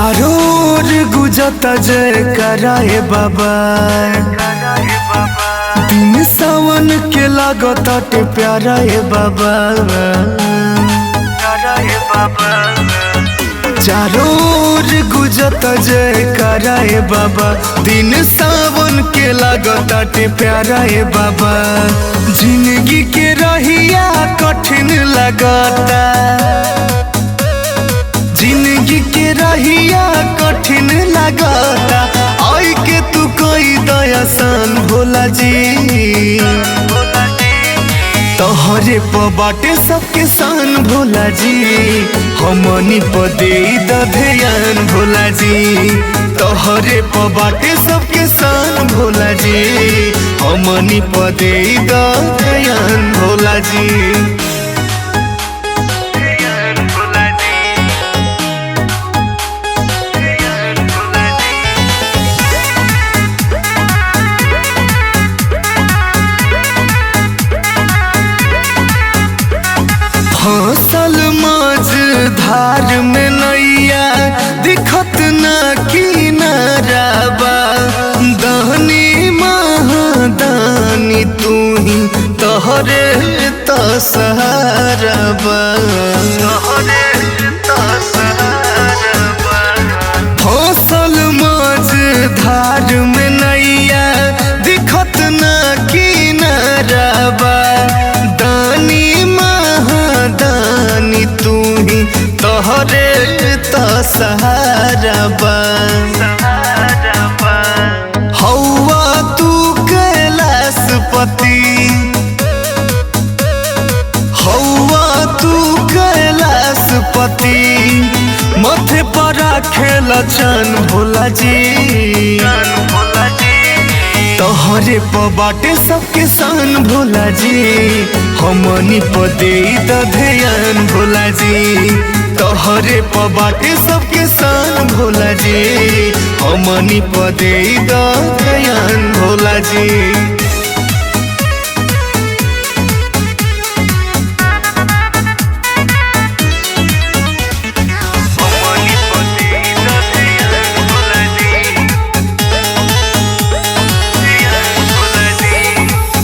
चारों ओर गुजता जयकारा हे बाबा। दिन सावन के लागताटे प्यारा हे बाबा। चारों ओर गुजता जयकारा हे बाबा। दिन सावन के लागताटे प्यारा हे बाबा। जिंदगी के रहिया कठिन लगता, जिंदगी के रहिया कठिन लगता। आई के तू कोई दया सान भोला जी। तोहरे प बाटे सबके सान भोला जी। हमनी प दे ध्यान भोला जी। तोहरे प बाटे सबके सान भोला जी। हमनी प दे ध्यान भोला जी। फसल मज धार में नैया दिखत न किनाराबा। दानी महादानी तू ही तोहरे तो सहाराबा। फसल मज धार में नैया दिखत न किनाराबा। दानी दानी तू ही तोहरे तो सहाराबा। हौवा तू कैलाशपति, हौवा तू कैलाशपति। माथे पर खेला छन भोला जी। तोहरे प बाटे सबके सान भोला जी। हमनी प दे ध्यान भोला जी। तोहरे प बाटे सबके सान भोला जी। हमनी प दे ध्यान भोला जी।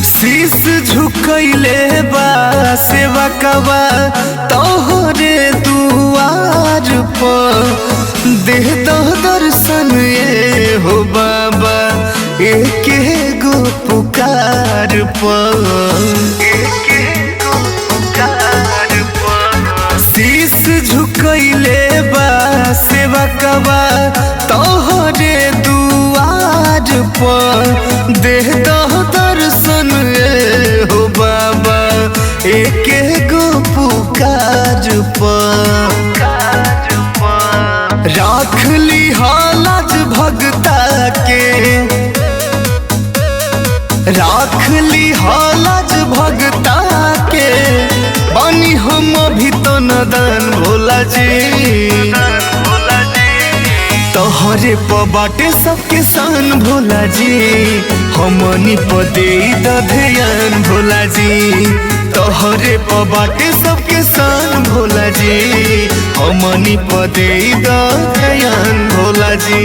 शीश झुकैले बा सेवा कबा तोहरे दुआर पर। दे दो दर्शन ये हो बाबा एक गो पुकार पर। शीश झुकैले बा सेवा कबा तोहरे दुआर पर। दे दो दर्शन हो बाबा एक गो पुकार पर। राख ली हालाज भगता के, राख ली हालाज भगता के। बानी हम अभी तो नदान भोला जी। तोहरे प बाटे सबके सान भोला जी। हमनी प दे ध्यान भोला जी। तोहरे प बाटे सबके सान भोला जी। हमनी प दे ध्यान भोला जी।